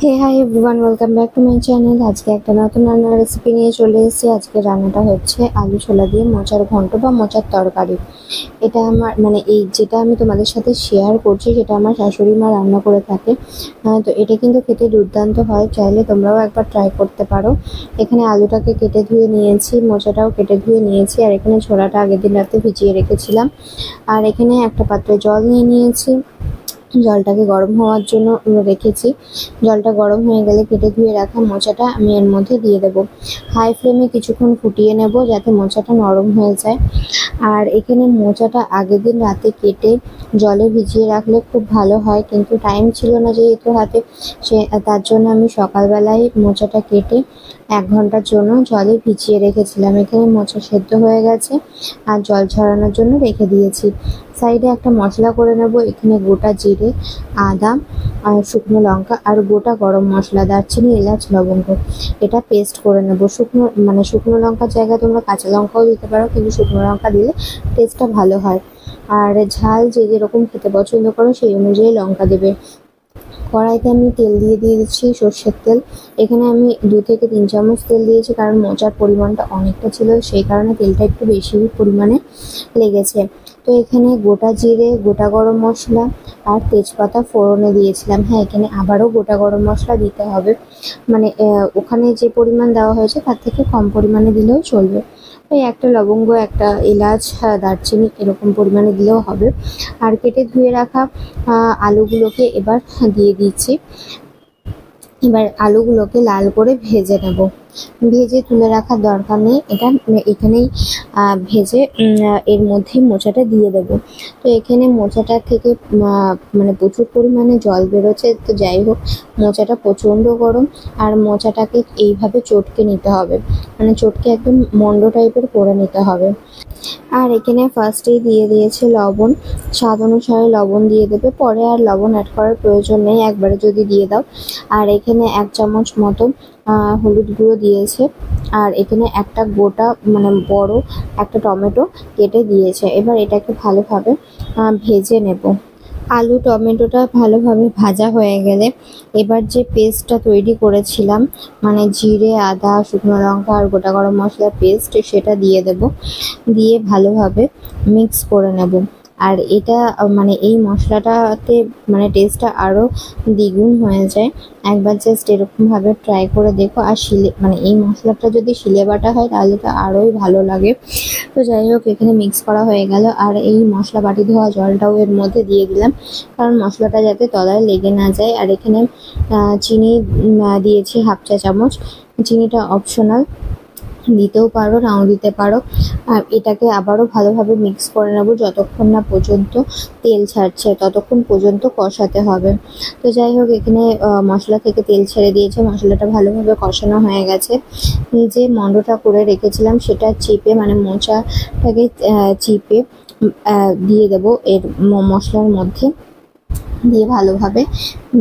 Hey hi everyone, welcome back to my channel. আজকে একটা নতুন রান্নার রেসিপি নিয়ে চলে এসেছি। আজকে রান্নাটা হচ্ছে আলু ছোলা দিয়ে মোচার ঘন্ট বা মোচার তরকারি। এটা আমার এই যেটা আমি তোমাদের সাথে শেয়ার করছি সেটা আমার শাশুড়ি মা রান্না করে থাকে। তো এটা কিন্তু খেতে দুর্দান্ত হয়, চাইলে তোমরাও একবার ট্রাই করতে পারো। এখানে আলুটাকে কেটে ধুয়ে নিয়েছি, মোচাটাও কেটে ধুয়ে নিয়েছি, আর এখানে ছোলাটা আগের দিন রাতে ভিজিয়ে রেখেছিলাম। আর এখানে একটা পাত্রে জল নিয়ে নিয়েছি, জলটাকে গরম হওয়ার জন্য রেখেছি। জলটা গরম হয়ে গেলে কেটে ধুয়ে রাখা মোচাটা আমি এর মধ্যে দিয়ে দেবো। হাই ফ্লেমে কিছুক্ষণ ফুটিয়ে নেব যাতে মোচাটা নরম হয়ে যায়। আর এখানে মোচাটা আগের দিন রাতে কেটে জলে ভিজিয়ে রাখলে খুব ভালো হয়, কিন্তু টাইম ছিল না যেহেতু হাতে, তার জন্য আমি সকালবেলায় মোচাটা কেটে 1 ঘন্টার জন্য জলে ভিজিয়ে রেখেছিলাম। এখানে মোচা সেদ্ধ হয়ে গেছে আর জল ঝরানোর জন্য রেখে দিয়েছি। সাইডে একটা মশলা করে নেব। এখানে গোটা জিরে, আদা আর শুকনো লঙ্কা আর গোটা গরম মশলা, দারচিনি, এলাচ, লবঙ্গ, এটা পেস্ট করে নেব। শুকনো লঙ্কার জায়গায় তোমরা কাঁচা লঙ্কাও দিতে পারো, কিন্তু শুকনো লঙ্কা দিলে টেস্টটা ভালো হয়। আর ঝাল যে যেরকম খেতে পছন্দ করো সেই অনুযায়ী লঙ্কা দেবে। কড়াইতে আমি তেল দিয়ে দিচ্ছি, সর্ষের তেল। এখানে আমি 2 থেকে 3 চামচ তেল দিয়েছি, কারণ মোচার পরিমাণটা অনেকটা ছিল, সেই কারণে তেলটা একটু বেশি পরিমাণে লেগেছে। তো এখানে গোটা জিরে, গোটা গরম মশলা আর তেজপাতা ফোড়নে দিয়েছিলাম। হ্যাঁ, এখানে আবারও গোটা গরম মশলা দিতে হবে। ওখানে যে পরিমাণ দেওয়া হয়েছে তার থেকে কম পরিমাণে দিলেও চলবে। ওই একটা লবঙ্গ, একটা এলাচ, দারচিনি এরকম পরিমাণে দিলেও হবে। আর কেটে ধুয়ে রাখা আলুগুলোকে এবার দিয়ে দিচ্ছি। এবার আলুগুলোকে লাল করে ভেজে নেব। ভেজে তুলে রাখার দরকার নেই, এটা এখানেই ভেজে এর মধ্যেই মোচাটা দিয়ে দেব। তো এখানে মোচাটা থেকে প্রচুর পরিমাণে জল বেরোচ্ছে। তো যাই হোক, মোচাটা প্রচণ্ড গরম, আর মোচাটাকে এইভাবে চটকে নিতে হবে, চটকে একদম মন্ড টাইপের করে নিতে হবে। আর এখানে ফার্স্টেই দিয়ে দিয়েছে লবণ। স্বাদ অনুসারে লবণ দিয়ে দেবে, পরে আর লবণ অ্যাড করার প্রয়োজন নেই, একবারে যদি দিয়ে দাও। আর এখানে 1 চামচ মতো হলুদ গুঁড়ো দিয়েছে। আর এখানে একটা গোটা বড় একটা টমেটো কেটে দিয়েছে। এবার এটাকে ভালোভাবে ভেজে নেব। আলু টমেটোটা ভালোভাবে ভাজা হয়ে গেলে এবার যে পেস্টটা তৈরি করেছিলাম, জিরে, আদা, শুকনো লঙ্কা আর গোটা গরম মশলার পেস্ট, সেটা দিয়ে দেব। দিয়ে ভালোভাবে মিক্স করে নেব। আর এটা এই মশলাটাতে টেস্টটা আরও দ্বিগুণ হয়ে যায়। একবার জাস্ট এরকমভাবে ট্রাই করে দেখো। আর এই মশলাটা যদি শিলে বাটা হয় তাহলে তো আরোই ভালো লাগে। তো যাই হোক, এখানে মিক্স করা হয়ে গেল। আর এই মশলা বাটি ধোয়া জলটাও এর মধ্যে দিয়ে দিলাম, কারণ মশলাটা যাতে তলায় লেগে না যায়। আর এখানে চিনি দিয়েছি 1/2 চা চামচ। চিনিটা অপশনাল, দিতেও পারো নাও দিতে পারো। আর এটাকে আবারও ভালোভাবে মিক্স করে নেব। যতক্ষণ না পর্যন্ত তেল ছাড়ছে ততক্ষণ পর্যন্ত কষাতে হবে। তো যাই হোক, এখানে মশলা থেকে তেল ছেড়ে দিয়েছে, মশলাটা ভালোভাবে কষানো হয়ে গেছে। যে মন্ডটা করে রেখেছিলাম সেটা চিপে মোচাটাকে চিপে দিয়ে দেবো এর মশলার মধ্যে, দিয়ে ভালোভাবে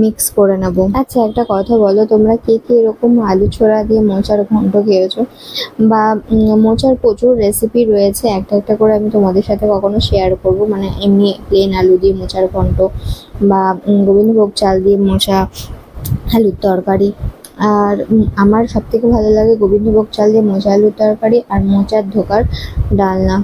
মিক্স করে নেব। আচ্ছা, একটা কথা বলো, তোমরা কে কে এরকম আলু ছোলা দিয়ে মোচার ঘন্ট খেয়েছো? বা মোচার প্রচুর রেসিপি রয়েছে, একটা একটা করে আমি তোমাদের সাথে কখনো শেয়ার করব। এমনি প্লেন আলু দিয়ে মোচার ঘন্ট, বা গোবিন্দভোগ চাল দিয়ে মোচা আলুর তরকারি। আর আমার সবথেকে ভালো লাগে গোবিন্দভোগ চাল দিয়ে মোচা আলুর তরকারি আর মোচার ধোকার ডালনা।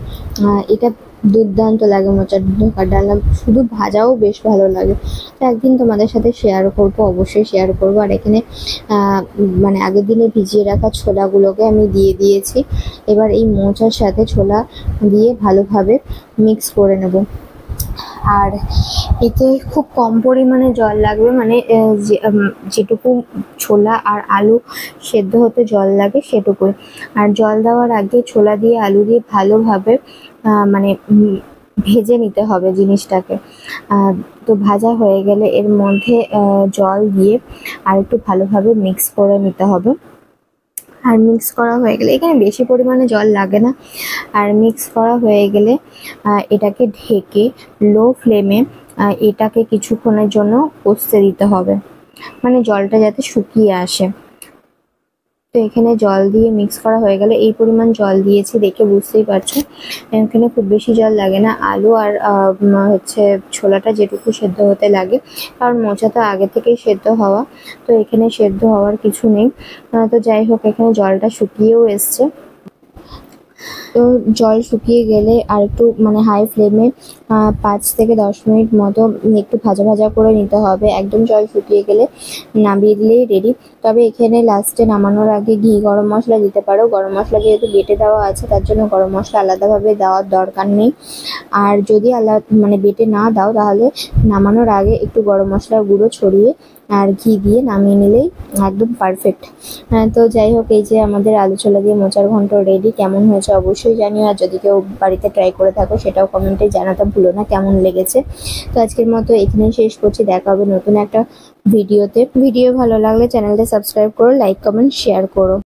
এটা দুর্দান্ত লাগে। মোচার ধোকার ডালনা শুধু ভাজাও বেশ ভালো লাগে। তো একদিন তোমাদের সাথে শেয়ার করব, অবশ্যই শেয়ার করব। আর এখানে আগের দিনে ভিজিয়ে রাখা ছোলাগুলোকে আমি দিয়ে দিয়েছি। এবার এই মোচার সাথে ছোলা দিয়ে ভালোভাবে মিক্স করে নেব। আর এতে খুব কম পরিমাণে জল লাগবে, যেটুকু ছোলা আর আলু সেদ্ধ হতে জল লাগে সেটুকুই। আর জল দেওয়ার আগে ছোলা দিয়ে আলু দিয়ে ভালোভাবে ভেজে নিতে হবে জিনিসটাকে। তো ভাজা হয়ে গেলে এর মধ্যে জল দিয়ে আর একটু ভালোভাবে মিক্স করে নিতে হবে। আর মিক্স করা হয়ে গেলে, এখানে বেশি পরিমাণে জল লাগে না। আর মিক্স করা হয়ে গেলে এটাকে ঢেকে লো ফ্লেমে এটাকে কিছুক্ষণের জন্য কষতে দিতে হবে, জলটা যাতে শুকিয়ে আসে। তো এখানে জল দিয়ে মিক্স করা হয়ে গেল। এই পরিমাণ জল দিয়েছি, দেখে বুঝতেই পারছো এখানে খুব বেশি জল লাগে না। আলু আর হচ্ছে ছোলাটা যেটুকু সেদ্ধ হতে লাগে, কারণ মোচা তো আগে থেকেই সেদ্ধ হওয়া, তো এখানে সেদ্ধ হওয়ার কিছু নেই। তো যাই হোক, এখানে জলটা শুকিয়েও এসছে। তো জল শুকিয়ে গেলে আর একটু মানে হাই ফ্লেমে 5 থেকে 10 মিনিট মতো একটু ভাজা ভাজা করে নিতে হবে। একদম জল শুকিয়ে গেলে নামিয়ে দিলেই রেডি। তবে এখানে লাস্টে নামানোর আগে ঘি গরম মশলা দিতে পারো। গরম মশলা যেহেতু বেটে দেওয়া আছে, তার জন্য গরম মশলা আলাদাভাবে দেওয়ার দরকার নেই। আর যদি মানে বেটে না দাও, তাহলে নামানোর আগে একটু গরম মশলার গুঁড়ো ছড়িয়ে আর ঘি দিয়ে নামিয়ে নিলেই একদম পারফেক্ট। তো যাই হোক, এই যে আমাদের আলু ছোলা দিয়ে মোচার ঘন্ট রেডি। কেমন হয়েছে অবশ্যই জানিও, আর যদি কেউ বাড়িতে ট্রাই করে থাকো সেটাও কমেন্টে জানাতে ভুলো না কেমন লেগেছে। তো আজকের মতো এখানেই শেষ করছি, দেখা হবে নতুন একটা ভিডিওতে। ভিডিও ভালো লাগলে চ্যানেলটা সাবস্ক্রাইব করো, লাইক কমেন্ট শেয়ার করো।